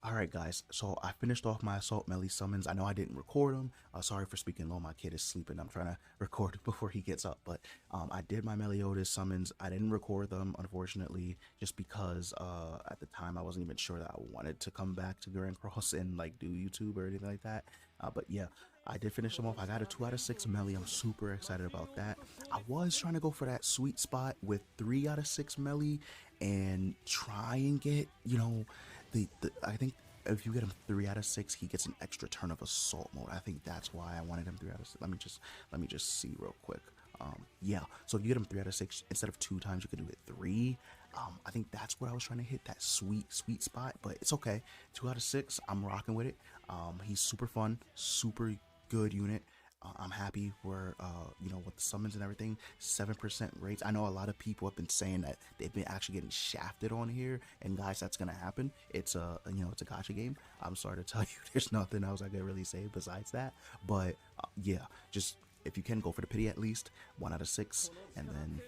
Alright guys, so I finished off my Assault Melee summons. I know I didn't record them. Sorry for speaking low, my kid is sleeping. I'm trying to record before he gets up. But I did my Meliodas summons. I didn't record them, unfortunately, just because at the time I wasn't even sure that I wanted to come back to Grand Cross and like do YouTube or anything like that. But yeah, I did finish them off. I got a 2 out of 6 Melee. I'm super excited about that. I was trying to go for that sweet spot with 3 out of 6 Melee and try and get, I think if you get him 3 out of 6, he gets an extra turn of assault mode. I think that's why I wanted him 3 out of 6. Let me just see real quick. Yeah, so if you get him 3 out of 6 instead of 2 times, you can do it 3. I think that's where I was trying to hit, that sweet spot, but it's okay. 2 out of 6, I'm rocking with it. He's super fun, super good unit. I'm happy where, with the summons and everything, 7% rates. I know a lot of people have been saying that they've been actually getting shafted on here, and guys, that's gonna happen. It's it's a gacha game. I'm sorry to tell you, there's nothing else I can really say besides that. But yeah, just if you can, go for the pity at least. 1 out of 6, and then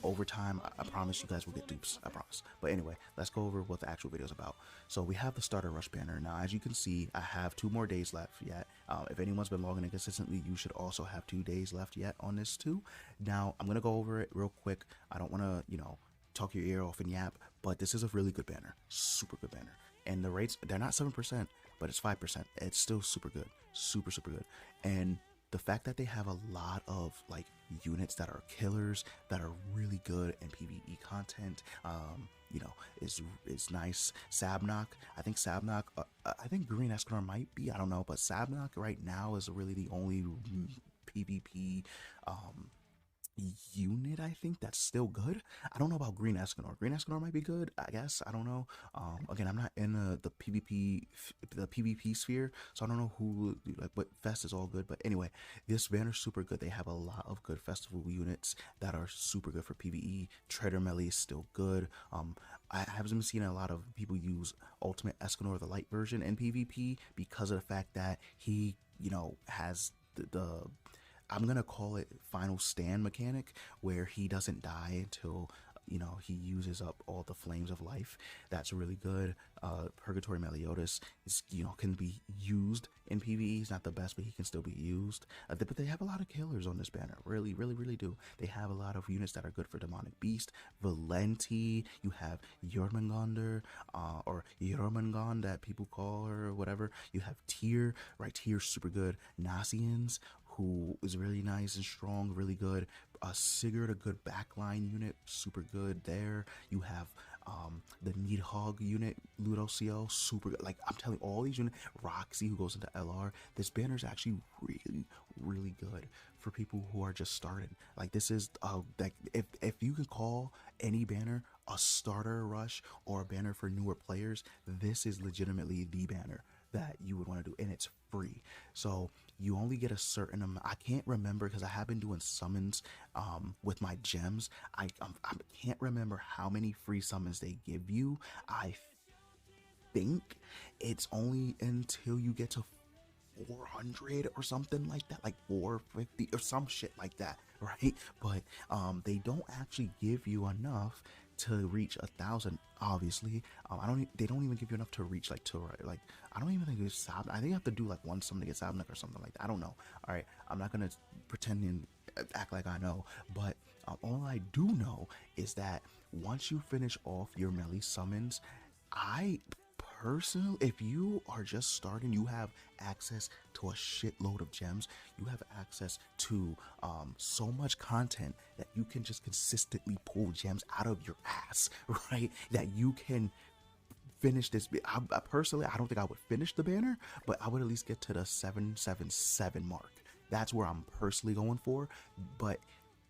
over time, I promise you guys will get dupes, I promise. But anyway, let's go over what the actual video is about. So we have the starter rush banner. Now, as you can see, I have 2 more days left yet. If anyone's been logging in consistently, you should also have 2 days left yet on this too. Now, I'm gonna go over it real quick. I don't want to, talk your ear off and yap, but this is a really good banner, super good banner. And the rates, they're not 7%, but it's 5%. It's still super good, super good. And the fact that they have a lot of like units that are killers that are really good in PvE content, is nice. Sabnok, I think Sabnok, I think Green Escanor might be, I don't know, but Sabnok right now is really the only PvP unit I think that's still good. I don't know about Green Escanor. Green Escanor might be good, I guess. I don't know. Again, I'm not in the PvP sphere, so I don't know who, like, what fest is all good. But anyway, this banner's super good. They have a lot of good festival units that are super good for PvE. Trader Melee is still good. I haven't been seeing a lot of people use Ultimate Escanor, the light version, in PvP because of the fact that he, has the I'm gonna call it final stand mechanic, where he doesn't die until he uses up all the flames of life. That's really good. Purgatory Meliodas is, can be used in PvE. He's not the best, but he can still be used. But they have a lot of killers on this banner. Really do. They have a lot of units that are good for Demonic Beast, Valenti. You have Jormungandr, or Jormungand that people call her or whatever. You have Tyr, right? Tyr's super good. Nasians, who is really nice and strong, really good. Sigurd, a good backline unit, super good there. You have the Nidhogg unit, Ludocio, super good. Like, I'm telling you, all these units, Roxy, who goes into LR, this banner is actually really good for people who are just starting. Like, this is, like, if you can call any banner a starter rush or a banner for newer players, this is legitimately the banner that you would want to do, and it's free. So you only get a certain amount. I can't remember because I have been doing summons with my gems. I can't remember how many free summons they give you. I think it's only until you get to 400 or something like that, like 450 or some shit like that, right? But they don't actually give you enough to reach 1,000. Obviously, they don't even give you enough to reach like I don't even think it's Sabnok. I think you have to do like one summon to get Sabnok or something like that. I don't know. All right, I'm not gonna pretend and act like I know, but all I do know is that once you finish off your melee summons, personally, if you are just starting, you have access to a shitload of gems. You have access to so much content that you can just consistently pull gems out of your ass, right? That you can finish this. I personally, I don't think I would finish the banner, but I would at least get to the 777 mark. That's where I'm personally going for. But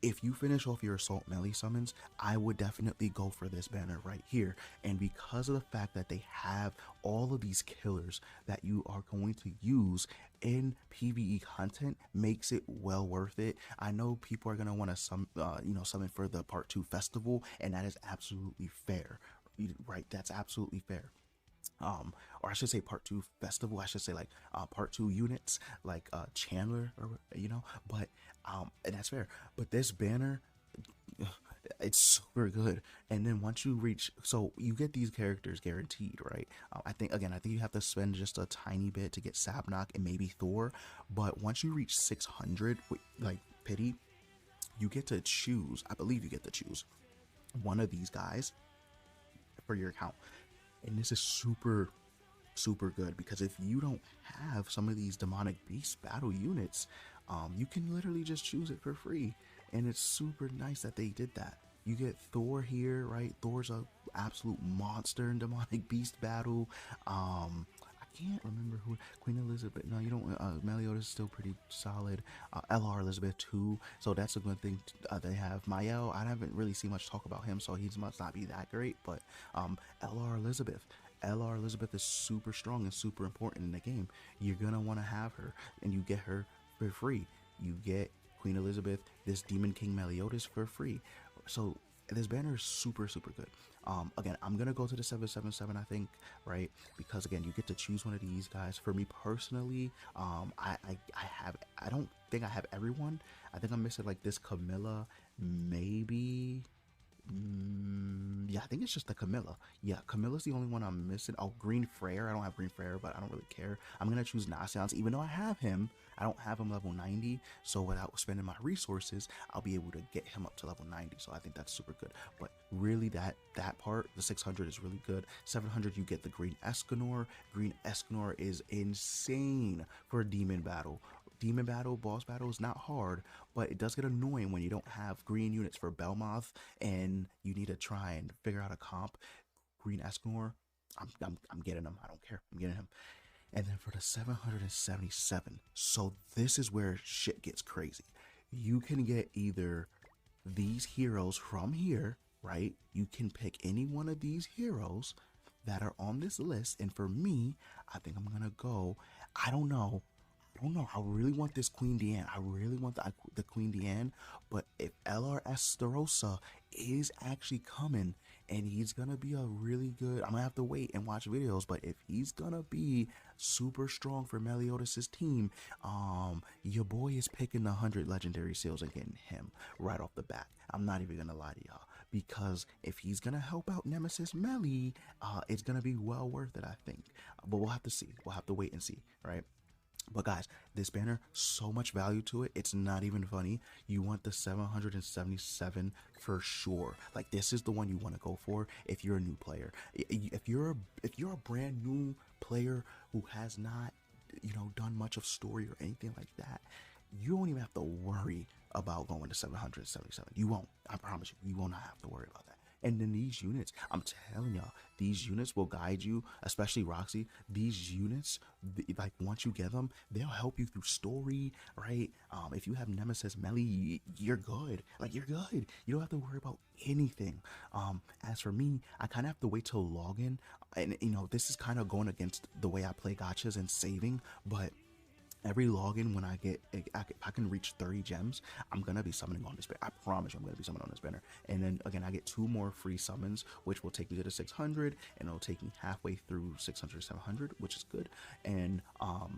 if you finish off your Assault Melee summons, I would definitely go for this banner right here. And because of the fact that they have all of these killers that you are going to use in PvE content, makes it well worth it. I know people are going to want to summon for the Part 2 festival, and that is absolutely fair, right? That's absolutely fair. Or I should say Part 2 festival. I should say like Part 2 units, like Chandler, or but and that's fair. But this banner, It's super good. And then once you reach, so you get these characters guaranteed, right? I think you have to spend just a tiny bit to get Sabnok and maybe Thor. But once you reach 600, like Pity, you get to choose. I believe you get to choose one of these guys for your account. And this is super good because if you don't have some of these demonic beast battle units, you can literally just choose it for free, and it's super nice that they did that. You get Thor here, right? Thor's a absolute monster in demonic beast battle. I can't remember who. Queen Elizabeth. No, you don't. Meliodas is still pretty solid. LR Elizabeth too. So that's a good thing. They have Mael. I haven't really seen much talk about him, so he must not be that great. But LR Elizabeth. LR Elizabeth is super strong and super important in the game. You're gonna want to have her, and you get her for free. You get Queen Elizabeth, this Demon King Meliodas for free. So this banner is super good. Again, I'm gonna go to the 777, I think, right? Because again, you get to choose one of these guys. For me personally, I don't think I have everyone. I think I'm missing like this Camilla, maybe. Yeah, I think it's just the Camilla. Yeah, Camilla's the only one I'm missing. Oh, Green Frere. I don't have Green Frere, but I don't really care. I'm gonna choose Nasians, even though I have him. I don't have him level 90, so without spending my resources, I'll be able to get him up to level 90. So I think that's super good. But really, that part, the 600 is really good. 700, you get the Green Escanor. Green Escanor is insane for a demon battle. Demon battle, boss battle is not hard, but it does get annoying when you don't have green units for Belmoth and you need to try and figure out a comp. Green Escanor, I'm getting him. I don't care. I'm getting him. And then for the 777, so this is where shit gets crazy. You can get either these heroes from here, right? You can pick any one of these heroes that are on this list. And for me, I think I'm gonna go. I don't know. I don't know. I really want this Queen Diane. I really want the Queen Diane. But if LR Esterosa is actually coming and he's gonna be a really good, I'm gonna have to wait and watch videos. But if he's gonna be super strong for Meliodas' team, your boy is picking the 100 legendary seals and getting him right off the bat. I'm not even gonna lie to y'all, because if he's gonna help out Nemesis Melly, it's gonna be well worth it, I think. But we'll have to see. We'll have to wait and see, right? But guys, this banner, so much value to it. It's not even funny. You want the 777 for sure. Like, this is the one you want to go for if you're a new player. If you're a brand new player who has not, done much of story or anything like that, you don't even have to worry about going to 777. You won't. I promise you, you will not have to worry about that. And then these units, I'm telling y'all, these units will guide you, especially Roxy. These units, like, once you get them, they'll help you through story, right? If you have Nemesis Melly, you're good. Like, you're good. You don't have to worry about anything. As for me, I kind of have to wait till login. And, this is kind of going against the way I play gachas and saving, but every login when I can reach 30 gems, I'm gonna be summoning on this banner. I promise you, I'm gonna be summoning on this banner. And then again, I get 2 more free summons, which will take me to the 600, and it'll take me halfway through 600, 700, which is good. And I'll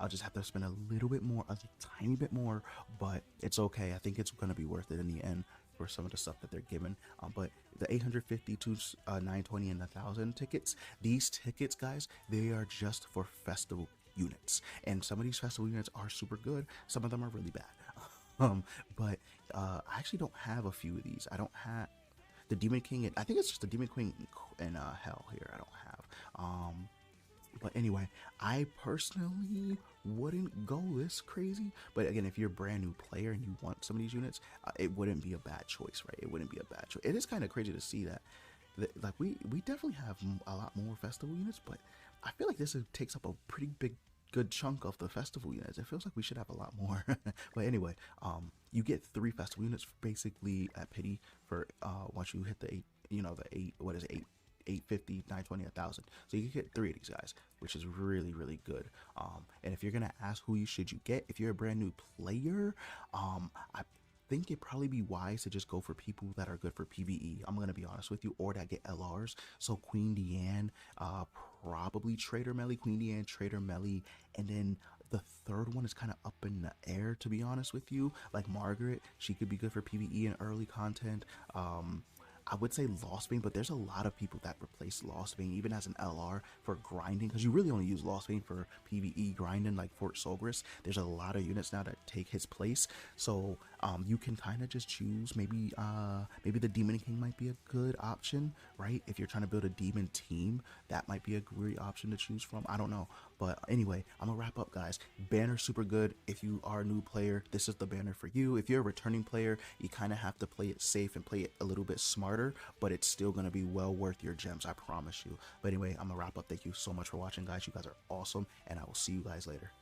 just have to spend a little bit more, a tiny bit more, but it's okay. I think it's gonna be worth it in the end for some of the stuff that they're giving. But the 850 to 920 and 1,000 tickets, these tickets, guys, they are just for festival units, and some of these festival units are super good. Some of them are really bad. But I actually don't have a few of these. I don't have the Demon King, and I think it's just the Demon Queen and Hell here. I don't have. But anyway, I personally wouldn't go this crazy. But again, if you're a brand new player and you want some of these units, it wouldn't be a bad choice, right? It wouldn't be a bad choice. It is kind of crazy to see that. Like, we definitely have a lot more festival units, but I feel like this takes up a pretty good chunk of the festival units. It feels like we should have a lot more. But anyway, you get 3 festival units basically at Pity for once you hit the 8, the 8, what is it, 850, 920, 1,000. So you can get 3 of these guys, which is really good. And if you're gonna ask who should you get, if you're a brand new player, I think it'd probably be wise to just go for people that are good for PvE. I'm gonna be honest with you, or that get LRs. So Queen Diane, probably Trader Melly, Queen Diane, Trader Melly, and then The third one is kind of up in the air, to be honest with you. Like Margaret, she could be good for PvE and early content. I would say Lost Vein, but there's a lot of people that replace Lost Vein even as an LR for grinding, because you really only use Lost Vein for PvE grinding like Fort Solgris. There's a lot of units now that take his place, so you can kind of just choose. Maybe the Demon King might be a good option, right? If you're trying to build a demon team, that might be a great option to choose from. I don't know, but anyway, I'm gonna wrap up, guys. Banner super good. If you are a new player, this is the banner for you. If you're a returning player, you kind of have to play it safe and play it a little bit smarter, but it's still gonna be well worth your gems, I promise you. But anyway, I'm gonna wrap up. Thank you so much for watching, guys. You guys are awesome, and I will see you guys later.